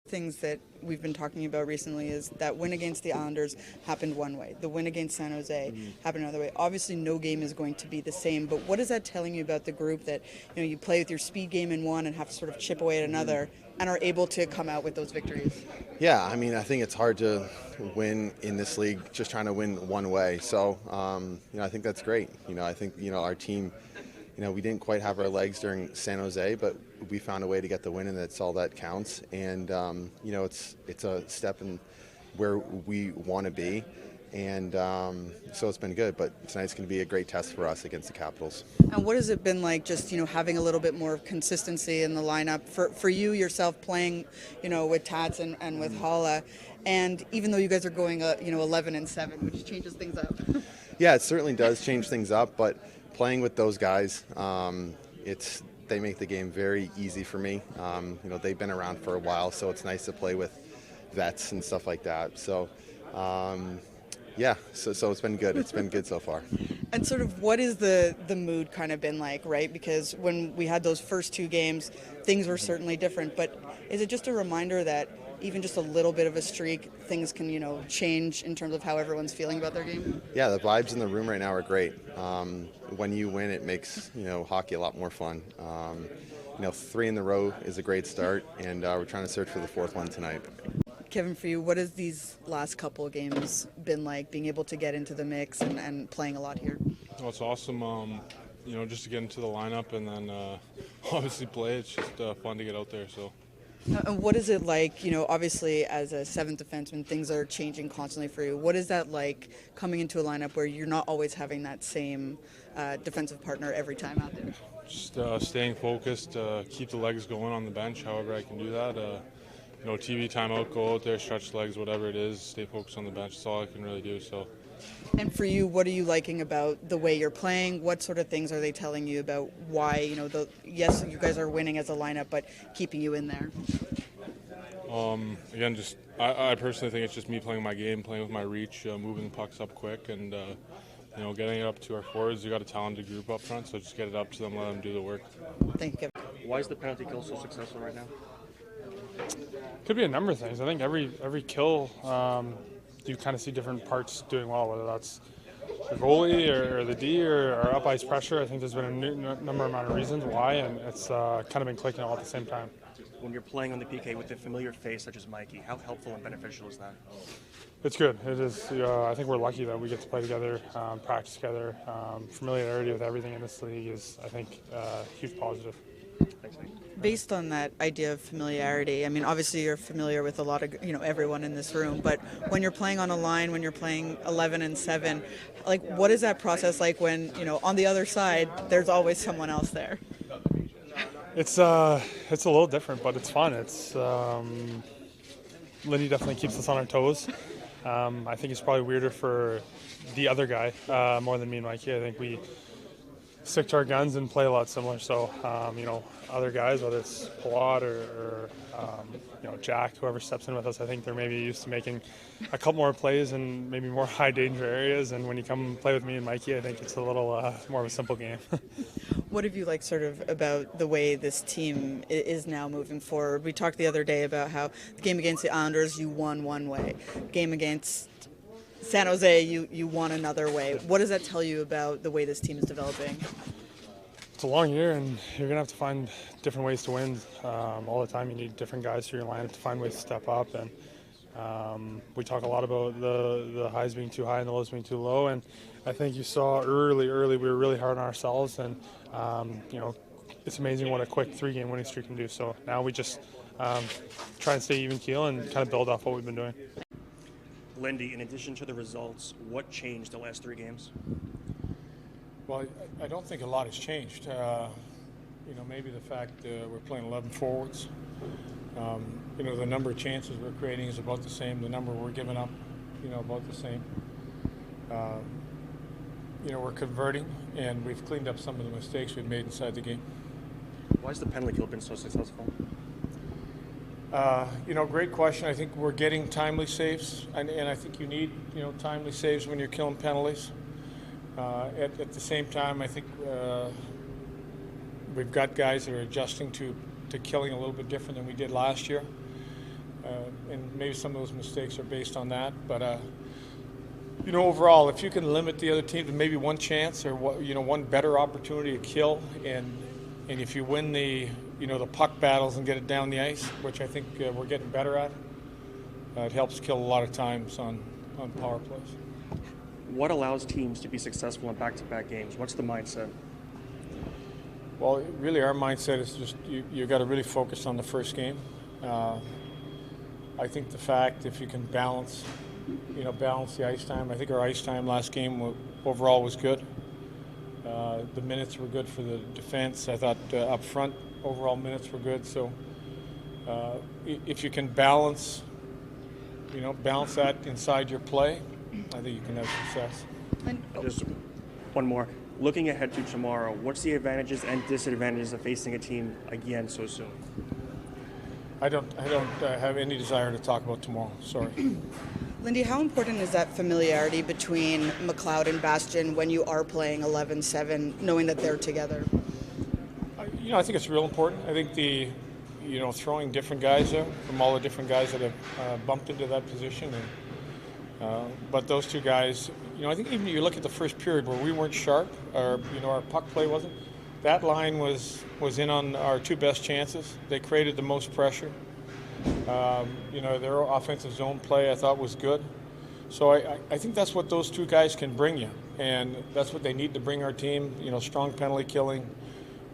Things that we've been talking about recently is that win against the Islanders happened one way. The win against San Jose happened another way. Obviously, no game is going to be the same, but what is that telling you about the group that you play with your speed game in one and have to sort of chip away at another and are able to come out with those victories? Yeah, I mean, I think it's hard to win in this league just trying to win one way. So, I think that's great. I think, our team, we didn't quite have our legs during San Jose, but we found a way to get the win, and that's all that counts. And, it's a step in where we want to be. And so it's been good, but tonight's going to be a great test for us against the Capitals. And what has it been like just, having a little bit more consistency in the lineup for you yourself playing, with Tats and with Holla? And even though you guys are going, 11-7, which changes things up. Yeah, it certainly does change things up, but playing with those guys, they make the game very easy for me. They've been around for a while, so it's nice to play with vets and stuff like that. So, so it's been good. It's been good so far. And sort of what is the mood kind of been like, right? Because when we had those first two games, things were certainly different. But is it just a reminder that even just a little bit of a streak, things can, change in terms of how everyone's feeling about their game? Yeah, the vibes in the room right now are great. When you win, it makes, hockey a lot more fun. 3 in a row is a great start, and we're trying to search for the 4th one tonight. Kevin, for you, what has these last couple of games been like, being able to get into the mix and playing a lot here? Well, it's awesome, just to get into the lineup and then obviously play. It's just fun to get out there. So. And what is it like, obviously as a 7th defenseman, things are changing constantly for you. What is that like coming into a lineup where you're not always having that same defensive partner every time out there? Just staying focused, keep the legs going on the bench, however I can do that. TV timeout, go out there, stretch legs, whatever it is, stay focused on the bench. That's all I can really do. So. And for you, what are you liking about the way you're playing? What sort of things are they telling you about why, yes, you guys are winning as a lineup, but keeping you in there? Again, I personally think it's just me playing my game, playing with my reach, moving the pucks up quick, and getting it up to our forwards. You got a talented group up front, so just get it up to them, let them do the work. Thank you, Kevin. Why is the penalty kill so successful right now? Could be a number of things. I think every kill, you kind of see different parts doing well, whether that's the goalie or the D or up ice pressure. I think there's been a number amount of reasons why, and it's kind of been clicking all at the same time. When you're playing on the PK with a familiar face such as Mikey, how helpful and beneficial is that? It's good. It is. I think we're lucky that we get to play together, practice together. Familiarity with everything in this league is, I think, a huge positive. Thanks, Nate. Based on that idea of familiarity, I mean, obviously you're familiar with a lot of, everyone in this room, but when you're playing on a line, when you're playing 11-7, like, what is that process like when, on the other side, there's always someone else there? It's a little different, but it's fun. It's Lindy definitely keeps us on our toes. I think it's probably weirder for the other guy more than me and Mikey. I think we stick to our guns and play a lot similar. So, other guys, whether it's Palat or Jack, whoever steps in with us, I think they're maybe used to making a couple more plays and maybe more high danger areas. And when you come play with me and Mikey, I think it's a little more of a simple game. What have you liked sort of about the way this team is now moving forward? We talked the other day about how the game against the Islanders, you won one way. Game against San Jose, you won another way. What does that tell you about the way this team is developing? It's a long year, and you're going to have to find different ways to win. All the time you need different guys through your lineup to find ways to step up. And we talk a lot about the highs being too high and the lows being too low. And I think you saw early we were really hard on ourselves. And, it's amazing what a quick 3-game winning streak can do. So now we just try and stay even keel and kind of build off what we've been doing. Lindy, in addition to the results, what changed the last 3 games? Well, I don't think a lot has changed. Maybe the fact we're playing 11 forwards. The number of chances we're creating is about the same. The number we're giving up, about the same. We're converting, and we've cleaned up some of the mistakes we've made inside the game. Why has the penalty kill been so successful? Great question. I think we're getting timely saves, and I think you need, timely saves when you're killing penalties. At the same time, I think we've got guys that are adjusting to killing a little bit different than we did last year. and maybe some of those mistakes are based on that. But overall, if you can limit the other team to maybe one chance or one better opportunity to kill, and if you win the puck battles and get it down the ice, which I think we're getting better at, it helps kill a lot of times on power plays. What allows teams to be successful in back-to-back games? What's the mindset? Well, really, our mindset is just you got to really focus on the first game. I think the fact if you can balance the ice time. I think our ice time last game overall was good. The minutes were good for the defense. I thought up front overall minutes were good. So if you can balance that inside your play, I think you can have success. Just one more. Looking ahead to tomorrow, what's the advantages and disadvantages of facing a team again so soon? I don't have any desire to talk about tomorrow. Sorry. Lindy, how important is that familiarity between McLeod and Bastian when you are playing 11-7, knowing that they're together? I think it's real important. I think throwing different guys there from all the different guys that have bumped into that position, but those two guys, I think even you look at the first period where we weren't sharp, or our puck play wasn't. That line was in on our two best chances. They created the most pressure. Their offensive zone play I thought was good. So I think that's what those two guys can bring you, and that's what they need to bring our team. Strong penalty killing,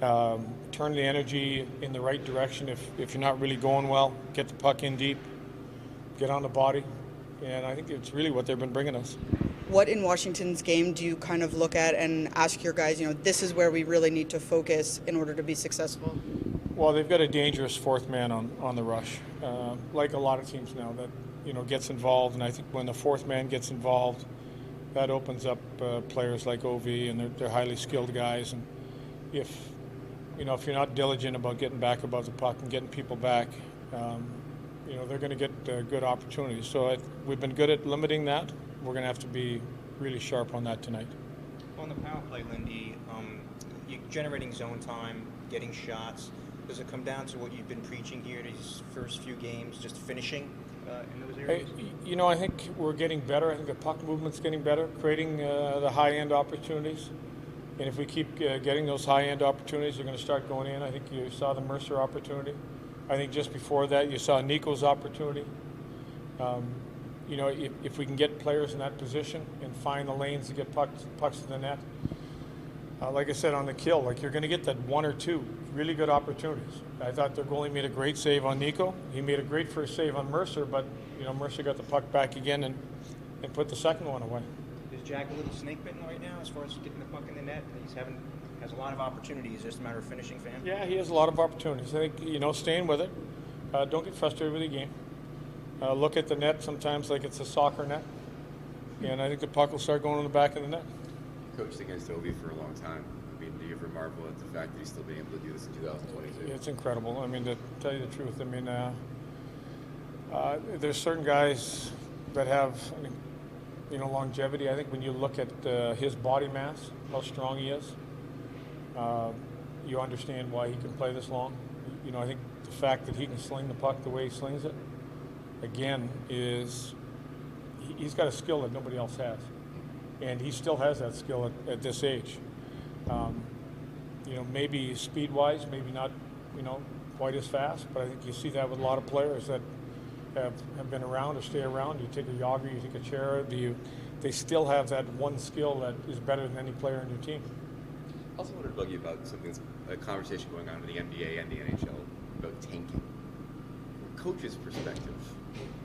turn the energy in the right direction if you're not really going well, get the puck in deep, get on the body, and I think it's really what they've been bringing us. What in Washington's game do you kind of look at and ask your guys, this is where we really need to focus in order to be successful? Well, they've got a dangerous fourth man on the rush, like a lot of teams now that gets involved. And I think when the fourth man gets involved, that opens up players like OV, and they're highly skilled guys. And if you're not diligent about getting back above the puck and getting people back, they're going to get good opportunities. So we've been good at limiting that. We're going to have to be really sharp on that tonight. On the power play, Lindy, you're generating zone time, getting shots. Does it come down to what you've been preaching here these first few games, just finishing in those areas? I think we're getting better. I think the puck movement's getting better, creating the high-end opportunities. And if we keep getting those high-end opportunities, they're going to start going in. I think you saw the Mercer opportunity. I think just before that, you saw Nico's opportunity. If we can get players in that position and find the lanes to get pucks to the net, like I said on the kill, you're going to get that one or two really good opportunities. I thought their goalie made a great save on Nico. He made a great first save on Mercer, but Mercer got the puck back again and put the second one away. Is Jack a little snake bitten right now as far as getting the puck in the net? Has a lot of opportunities, just a matter of finishing for him? Yeah, he has a lot of opportunities. I think staying with it. Don't get frustrated with the game. Look at the net sometimes like it's a soccer net, and I think the puck will start going in the back of the net. Coached against Ovi for a long time. I mean, you remarkable at the fact that he's still being able to do this in 2022. It's incredible. I mean, to tell you the truth, there's certain guys that have, longevity. I think when you look at his body mass, how strong he is, you understand why he can play this long. I think the fact that he can sling the puck the way he slings it, again, is he's got a skill that nobody else has. And he still has that skill at this age. Maybe speed-wise, maybe not, quite as fast, but I think you see that with a lot of players that have been around or stay around. You take a Yager, you take a Chera, they still have that one skill that is better than any player on your team. I also wanted to bug you about a conversation going on in the NBA and the NHL about tanking. From a coach's perspective,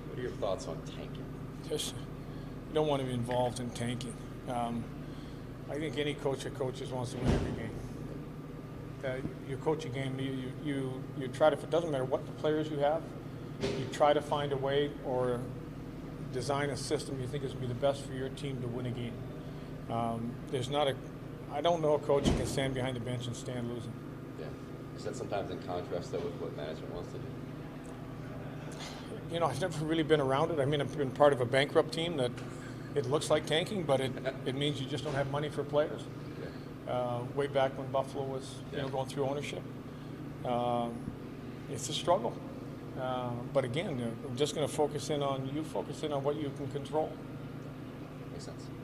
what are your thoughts on tanking? You don't want to be involved in tanking. I think any coach that coaches wants to win every game. You coach a game, you try to, it doesn't matter what the players you have, you try to find a way or design a system you think is going to be the best for your team to win a game. I don't know a coach that can stand behind the bench and stand losing. Yeah. Is that sometimes in contrast, though, with what management wants to do? I've never really been around it. I mean, I've been part of a bankrupt team that it looks like tanking, but it means you just don't have money for players. Yeah. Way back when Buffalo was going through ownership. It's a struggle. But again, I'm just going to focus in on what you can control. Makes sense.